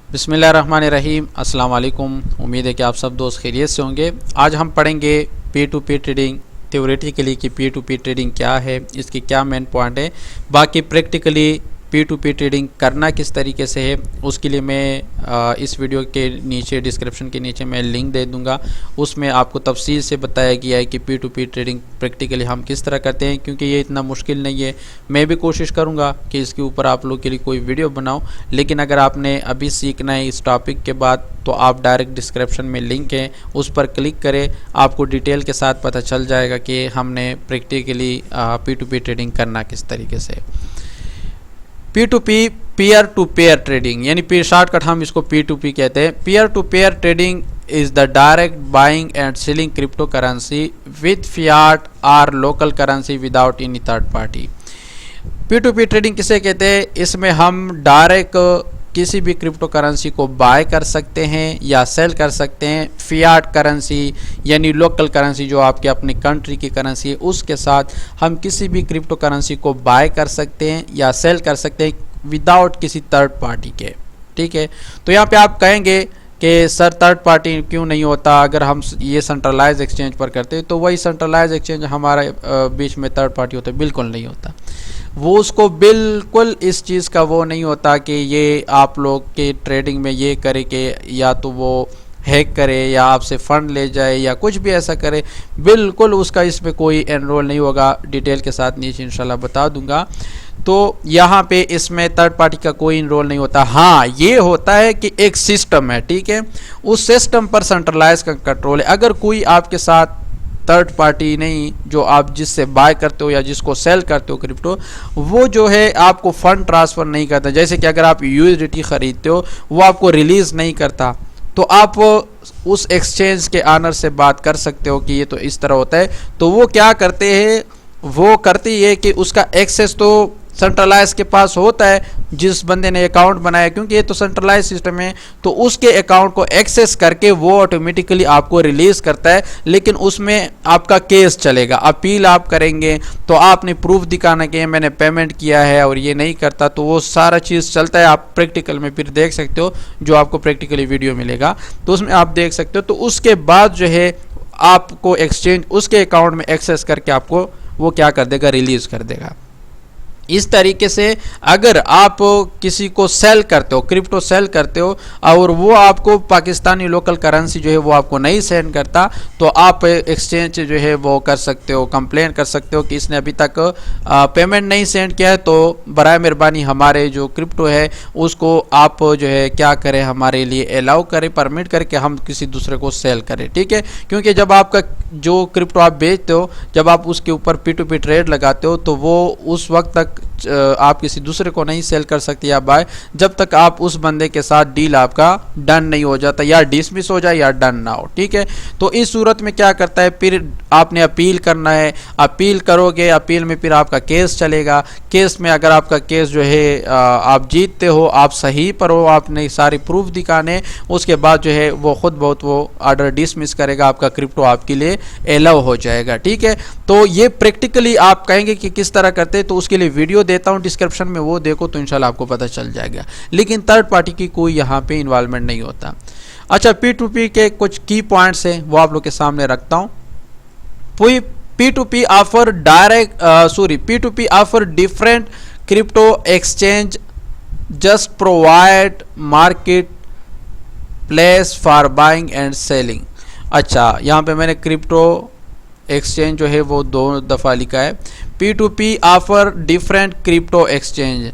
बिस्मिल्लाहिर्रहमानिर्रहीम। अस्सलाम वालेकुम। उम्मीद है कि आप सब दोस्त खैरियत से होंगे। आज हम पढ़ेंगे P to P trading theoretically कि पी टू पी ट्रेडिंग क्या है, इसकी क्या मेन पॉइंट है। बाकी practically P to P trading करना किस तरीके से है, उसके लिए मैं इस वीडियो के नीचे डिस्क्रिप्शन के नीचे मैं लिंक दे दूंगा। उसमें आपको तफसील से बताया गया है कि P to P trading practically हम किस तरह करते हैं, क्योंकि ये इतना मुश्किल नहीं है। मैं भी कोशिश करूंगा कि इसके ऊपर आप लोग के लिए कोई वीडियो बनाऊं, लेकिन अगर आपने अभी सीखना है इस टॉपिक के बाद तो आप डायरेक्ट डिस्क्रिप्शन में लिंक है, उस पर क्लिक करें। आपको डिटेल के साथ पता चल जाएगा कि हमने practically P to P trading करना किस तरीके से। P to P peer to peer trading, यानी शॉर्टकट हम इसको पी टू पी कहते हैं। Peer to peer trading is the direct buying and selling crypto currency with fiat और local currency without any third party. P to P trading किसे कहते हैं? इसमें हम डायरेक्ट किसी भी क्रिप्टो करेंसी को बाय कर सकते हैं या सेल कर सकते हैं। फियाट करेंसी यानी लोकल करेंसी जो आपके अपनी कंट्री की करेंसी है, उसके साथ हम किसी भी क्रिप्टो करेंसी को बाय कर सकते हैं या सेल कर सकते हैं विदाउट किसी थर्ड पार्टी के। ठीक है, तो यहाँ पे आप कहेंगे कि सर थर्ड पार्टी क्यों नहीं होता? अगर हम ये सेंट्रलाइज एक्सचेंज पर करते हैं तो वही सेंट्रलाइज एक्सचेंज हमारे बीच में थर्ड पार्टी होता है? बिल्कुल नहीं होता। वो उसको बिल्कुल इस चीज़ का वो नहीं होता कि ये आप लोग के ट्रेडिंग में ये करे कि या तो वो हैक करे या आपसे फ़ंड ले जाए या कुछ भी ऐसा करे। बिल्कुल उसका इसमें कोई एनरोल नहीं होगा। डिटेल के साथ नीचे इंशाल्लाह बता दूंगा। तो यहाँ पे इसमें थर्ड पार्टी का कोई इनरोल नहीं होता। हाँ, ये होता है कि एक सिस्टम है, ठीक है, उस सिस्टम पर सेंट्रलाइज का कंट्रोल है। अगर कोई आपके साथ थर्ड पार्टी नहीं, जो आप जिससे बाय करते हो या जिसको सेल करते हो क्रिप्टो, वो जो है आपको फंड ट्रांसफ़र नहीं करता। जैसे कि अगर आप यूएसडीटी ख़रीदते हो, वो आपको रिलीज़ नहीं करता, तो आप उस एक्सचेंज के ऑनर से बात कर सकते हो कि ये तो इस तरह होता है। तो वो क्या करते हैं, वो करती है कि उसका एक्सेस तो सेंट्रलाइज के पास होता है, जिस बंदे ने अकाउंट बनाया, क्योंकि ये तो सेंट्रलाइज सिस्टम है, तो उसके अकाउंट को एक्सेस करके वो ऑटोमेटिकली आपको रिलीज़ करता है। लेकिन उसमें आपका केस चलेगा, अपील आप करेंगे तो आपने प्रूफ दिखाना कि मैंने पेमेंट किया है और ये नहीं करता, तो वो सारा चीज़ चलता है। आप प्रैक्टिकल में फिर देख सकते हो, जो आपको प्रैक्टिकली वीडियो मिलेगा तो उसमें आप देख सकते हो। तो उसके बाद जो है आपको एक्सचेंज उसके अकाउंट में एक्सेस करके आपको वो क्या कर देगा, रिलीज़ कर देगा। इस तरीके से अगर आप किसी को सेल करते हो, क्रिप्टो सेल करते हो, और वो आपको पाकिस्तानी लोकल करेंसी जो है वो आपको नहीं सेंड करता, तो आप एक्सचेंज जो है वो कर सकते हो, कंप्लेन कर सकते हो कि इसने अभी तक पेमेंट नहीं सेंड किया है, तो बराए मेहरबानी हमारे जो क्रिप्टो है उसको आप जो है क्या करें, हमारे लिए अलाउ करें, परमिट करके हम किसी दूसरे को सेल करें। ठीक है, क्योंकि जब आपका जो क्रिप्टो आप बेचते हो, जब आप उसके ऊपर पी टू पी ट्रेड लगाते हो, तो वो उस वक्त तक आप किसी दूसरे को नहीं सेल कर सकते या बाय, जब तक आप उस बंदे के साथ डील आपका डन नहीं हो जाता, या डिसमिस हो जाए या डन ना हो। ठीक है, तो इस सूरत में क्या करता है, फिर आपने अपील करना है। अपील करोगे, अपील में फिर आपका केस चलेगा। केस में अगर आपका केस जो है आप जीतते हो, आप सही पर हो, आपने सारी प्रूफ दिखाने, उसके बाद जो है वो खुद बहुत वो ऑर्डर डिसमिस करेगा, आपका क्रिप्टो आपके लिए अलाउ हो जाएगा। ठीक है, तो ये प्रैक्टिकली आप कहेंगे कि किस तरह करते हैं, तो उसके लिए वीडियो देता हूं डिस्क्रिप्शन में, वो देखो तो इंशाल्लाह आपको पता चल जाएगा। लेकिन थर्ड पार्टी की कोई यहाँ पे इन्वॉल्वमेंट नहीं होता। अच्छा, पी टू पी के कुछ की पॉइंट्स हैं, वो आप लोग के सामने रखता हूँ। P to P offer P to P offer different crypto exchange just provide market place for buying and selling. अच्छा, यहाँ पे मैंने क्रिप्टो एक्सचेंज जो है वो 2 दफ़ा लिखा है। P to P offer different crypto exchange.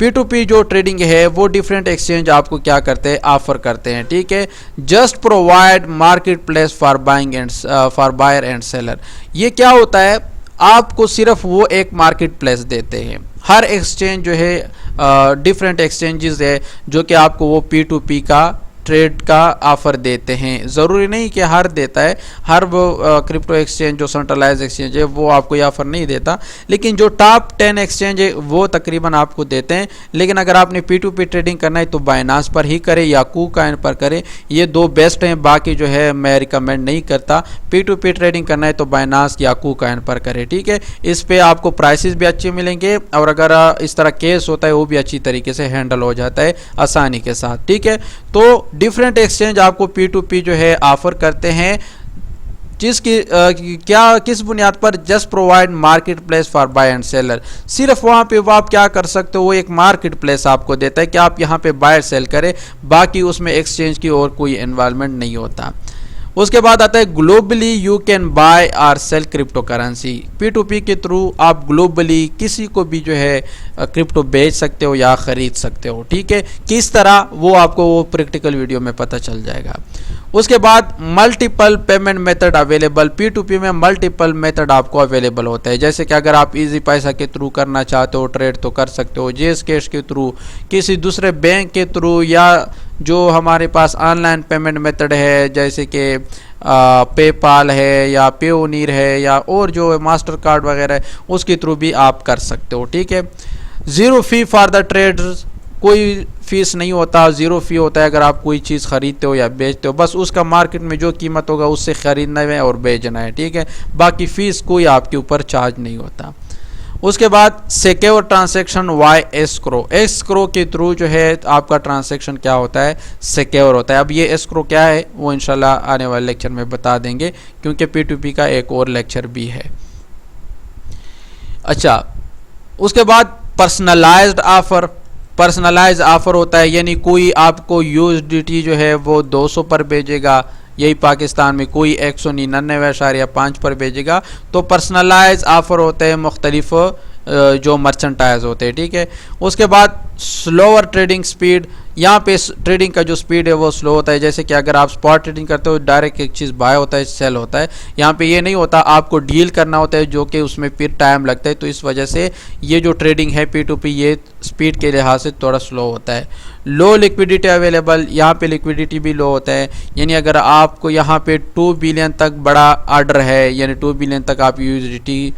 P to P जो ट्रेडिंग है वो डिफरेंट एक्सचेंज आपको क्या करते हैं, ऑफर करते हैं। ठीक है, just provide market place for buying and for buyer and seller. ये क्या होता है, आपको सिर्फ वो एक मार्केट प्लेस देते हैं। हर एक्सचेंज जो है डिफरेंट एक्सचेंजेस है जो कि आपको वो पी टू पी का ट्रेड का ऑफ़र देते हैं। ज़रूरी नहीं कि हर देता है, हर वो क्रिप्टो एक्सचेंज जो सेंट्रलाइज एक्सचेंज है वो आपको ये ऑफ़र नहीं देता, लेकिन जो टॉप 10 एक्सचेंज है वो तकरीबन आपको देते हैं। लेकिन अगर आपने P2P ट्रेडिंग करना है तो बाइनांस पर ही करें या KuCoin पर करें, ये दो बेस्ट हैं। बाकी जो है मैं रिकमेंड नहीं करता। P2P ट्रेडिंग करना है तो बाइनांस या KuCoin पर करें, ठीक है। इस पे आपको प्राइसेस भी अच्छे मिलेंगे और अगर इस तरह केस होता है वो भी अच्छी तरीके से हैंडल हो जाता है आसानी के साथ, ठीक है। तो डिफरेंट एक्सचेंज आपको P2P जो है ऑफर करते हैं, जिसकी क्या किस बुनियाद पर? Just provide market place for buy and seller. सिर्फ वहाँ पे वो आप क्या कर सकते हो, वो एक मार्केट प्लेस आपको देता है कि आप यहाँ पे बाय सेल करें, बाकी उसमें एक्सचेंज की और कोई इन्वॉल्वमेंट नहीं होता। उसके बाद आता है ग्लोबली यू कैन बाय और सेल क्रिप्टो करेंसी। P2P के थ्रू आप ग्लोबली किसी को भी जो है क्रिप्टो बेच सकते हो या ख़रीद सकते हो, ठीक है। किस तरह वो आपको वो प्रैक्टिकल वीडियो में पता चल जाएगा। उसके बाद multiple payment method available. P2P में मल्टीपल मेथड आपको अवेलेबल होता है, जैसे कि अगर आप इजी पैसा के थ्रू करना चाहते हो ट्रेड तो कर सकते हो, जेस कैश के थ्रू, किसी दूसरे बैंक के थ्रू, या जो हमारे पास ऑनलाइन पेमेंट मेथड है जैसे कि पेपाल है या पेओनीर है या और जो मास्टर कार्ड वगैरह है उसके थ्रू भी आप कर सकते हो, ठीक है। Zero fee for the traders, कोई फीस नहीं होता, ज़ीरो फी होता है अगर आप कोई चीज़ ख़रीदते हो या बेचते हो, बस उसका मार्केट में जो कीमत होगा उससे ख़रीदना है और बेचना है, ठीक है। बाकी फ़ीस कोई आपके ऊपर चार्ज नहीं होता। उसके बाद सिक्योर ट्रांजैक्शन वाई एस्क्रो के थ्रू जो है आपका ट्रांजैक्शन क्या होता है, सिक्योर होता है। अब ये एस्क्रो क्या है वो इंशाल्लाह आने वाले लेक्चर में बता देंगे, क्योंकि P2P का एक और लेक्चर भी है। अच्छा, उसके बाद पर्सनलाइज्ड ऑफ़र होता है, यानी कोई आपको USDT जो है वो 200 पर भेजेगा, यही पाकिस्तान में कोई 199.5 पर भेजेगा, तो पर्सनलाइज ऑफ़र होते हैं मुख्तलिफ जो मर्चेंटाइज होते हैं, ठीक है। उसके बाद स्लोअर ट्रेडिंग स्पीड, यहाँ पे ट्रेडिंग का जो स्पीड है वो स्लो होता है, जैसे कि अगर आप स्पॉट ट्रेडिंग करते हो डायरेक्ट एक चीज़ बाय होता है सेल होता है, यहाँ पे ये नहीं होता, आपको डील करना होता है जो कि उसमें फिर टाइम लगता है। तो इस वजह से ये जो ट्रेडिंग है P2P ये स्पीड के लिहाज से थोड़ा स्लो होता है। लो लिक्विडिटी अवेलेबल, यहाँ पे लिक्विडिटी भी लो होता है, यानी अगर आपको यहाँ पे 2 बिलियन तक बड़ा ऑर्डर है, यानी 2 बिलियन तक आप USDT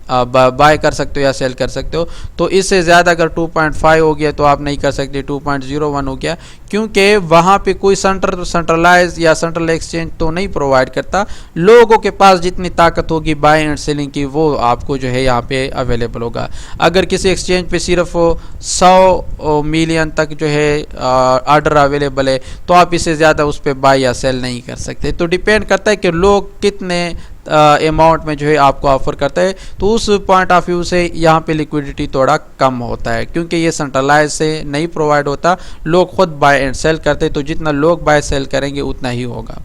बाय कर सकते हो या सेल कर सकते हो। तो इससे ज़्यादा अगर 2.5 हो गया तो आप नहीं कर सकते, 2.01 हो गया, क्योंकि वहाँ पे कोई सेंट्रलाइज या सेंट्रल एक्सचेंज तो नहीं प्रोवाइड करता। लोगों के पास जितनी ताकत होगी बाय एंड सेलिंग की वो आपको जो है यहाँ पे अवेलेबल होगा। अगर किसी एक्सचेंज पे सिर्फ 100 मिलियन तक जो है ऑर्डर अवेलेबल है तो आप इससे ज़्यादा उस पर बाय या सेल नहीं कर सकते। तो डिपेंड करता है कि लोग कितने अमाउंट में जो है आपको ऑफ़र करता है, तो उस पॉइंट ऑफ व्यू से यहाँ पे लिक्विडिटी थोड़ा कम होता है, क्योंकि ये सेंट्रलाइज से नहीं प्रोवाइड होता, लोग खुद बाय एंड सेल करते हैं, तो जितना लोग बाय सेल करेंगे उतना ही होगा।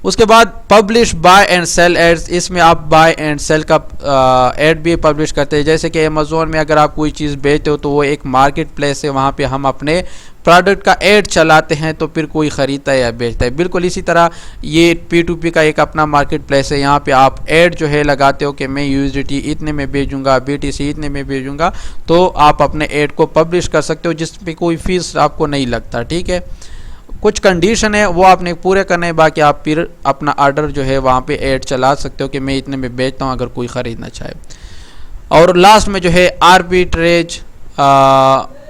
उसके बाद publish buy and sell ads, इसमें आप बाय एंड सेल का एड भी पब्लिश करते हैं, जैसे कि अमेज़ोन में अगर आप कोई चीज़ बेचते हो तो वो एक मार्केट प्लेस है, वहाँ पे हम अपने प्रोडक्ट का ऐड चलाते हैं तो फिर कोई ख़रीदता है या बेचता है। बिल्कुल इसी तरह ये P2P का एक अपना मार्केट प्लेस है, यहाँ पे आप ऐड जो है लगाते हो कि मैं USDT इतने में भेजूँगा, BTC इतने में भेजूँगा, तो आप अपने ऐड को पब्लिश कर सकते हो जिस पे कोई फ़ीस आपको नहीं लगता, ठीक है। कुछ कंडीशन है वो आपने पूरे करने हैं, बाकी आप फिर अपना ऑर्डर जो है वहाँ पे ऐड चला सकते हो कि मैं इतने में बेचता हूँ अगर कोई ख़रीदना चाहे। और लास्ट में जो है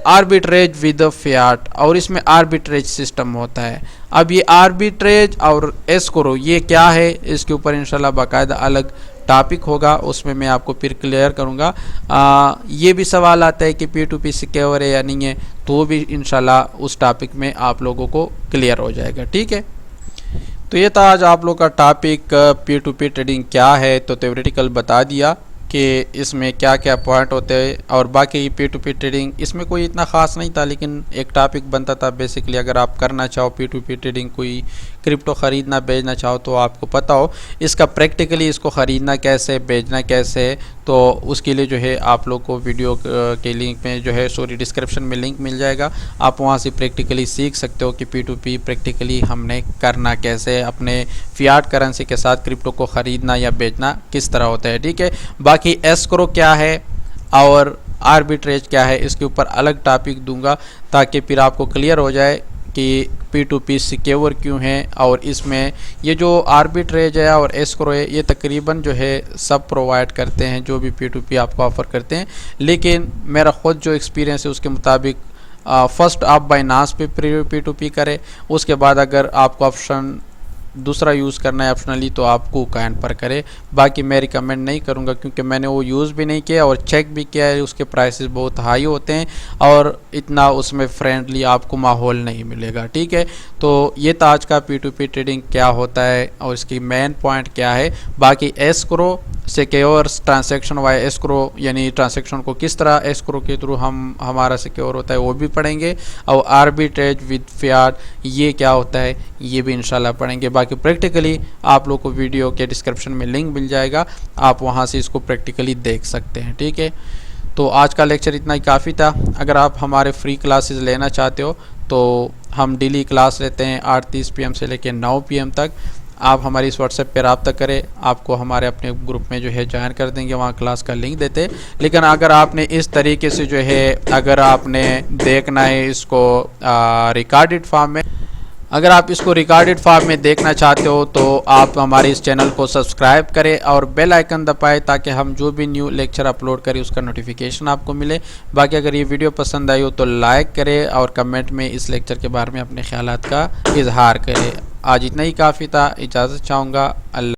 आर्बिट्रेज विद फियाट, और इसमें आर्बिट्रेज सिस्टम होता है। अब ये आर्बिट्रेज और एस्क्रो ये क्या है, इसके ऊपर इंशाल्लाह बाकायदा अलग टॉपिक होगा, उसमें मैं आपको फिर क्लियर करूँगा। ये भी सवाल आता है कि P2P सिक्योर है या नहीं है, तो भी इंशाल्लाह उस टॉपिक में आप लोगों को क्लियर हो जाएगा, ठीक है। तो ये था आज आप लोग का टॉपिक, P2P ट्रेडिंग क्या है, तो थ्योरेटिकल बता दिया कि इसमें क्या क्या पॉइंट होते हैं, और बाकी P2P ट्रेडिंग इसमें कोई इतना ख़ास नहीं था, लेकिन एक टॉपिक बनता था बेसिकली। अगर आप करना चाहो P2P ट्रेडिंग, कोई क्रिप्टो ख़रीदना बेचना चाहो तो आपको पता हो इसका प्रैक्टिकली इसको ख़रीदना कैसे, बेचना कैसे, तो उसके लिए जो है आप लोग को वीडियो के लिंक में जो है डिस्क्रिप्शन में लिंक मिल जाएगा, आप वहाँ से प्रैक्टिकली सीख सकते हो कि P2P प्रैक्टिकली हमने करना कैसे, अपने फियाट करेंसी के साथ क्रिप्टो को ख़रीदना या बेचना किस तरह होता है, ठीक है। बाकी एस्क्रो क्या है और आर्बिट्रेज क्या है, इसके ऊपर अलग टॉपिक दूंगा ताकि फिर आपको क्लियर हो जाए कि P2P सिक्योर क्यों है, और इसमें ये जो आर्बिट्रेज है और एस्क्रो है ये तकरीबन जो है सब प्रोवाइड करते हैं जो भी P2P आपको ऑफ़र करते हैं। लेकिन मेरा ख़ुद जो एक्सपीरियंस है उसके मुताबिक फ़र्स्ट आप बाइनांस पे P2P करें, उसके बाद अगर आपको ऑप्शन दूसरा यूज़ करना है ऑप्शनली तो आप KuCoin पर करें। बाकी मैं रिकमेंड नहीं करूँगा क्योंकि मैंने वो यूज़ भी नहीं किया और चेक भी किया है, उसके प्राइसेस बहुत हाई होते हैं और इतना उसमें फ्रेंडली आपको माहौल नहीं मिलेगा। ठीक है, तो ये था आज का P2P ट्रेडिंग क्या होता है और इसकी मेन पॉइंट क्या है। बाकी escrow secure transaction why escrow यानी ट्रांजैक्शन को किस तरह एस्क्रो के थ्रू हमारा सिक्योर होता है वो भी पढ़ेंगे, और आर्बिट्रेज विद फियाट ये क्या होता है ये भी इंशाल्लाह पढ़ेंगे। बाकी प्रैक्टिकली आप लोग को वीडियो के डिस्क्रिप्शन में लिंक मिल जाएगा, आप वहाँ से इसको प्रैक्टिकली देख सकते हैं। ठीक है, तो आज का लेक्चर इतना ही काफ़ी था। अगर आप हमारे फ्री क्लासेस लेना चाहते हो तो हम डेली क्लास लेते हैं 8:30 PM से लेकर 9 PM तक। आप हमारी इस व्हाट्सएप पर रब्ता करें, आपको हमारे अपने ग्रुप में जो है ज्वाइन कर देंगे, वहाँ क्लास का लिंक देते हैं। लेकिन अगर आपने इस तरीके से जो है अगर आपने देखना है इसको रिकॉर्डेड फॉर्म में, अगर आप इसको रिकॉर्डेड फॉर्म में देखना चाहते हो तो आप हमारे इस चैनल को सब्सक्राइब करें और बेल आइकन दबाएं ताकि हम जो भी न्यू लेक्चर अपलोड करें उसका नोटिफिकेशन आपको मिले। बाकी अगर ये वीडियो पसंद आई हो तो लाइक करें और कमेंट में इस लेक्चर के बारे में अपने ख्यालात का इजहार करें। आज इतना ही काफ़ी था, इजाज़त चाहूँगा। अल्लाह।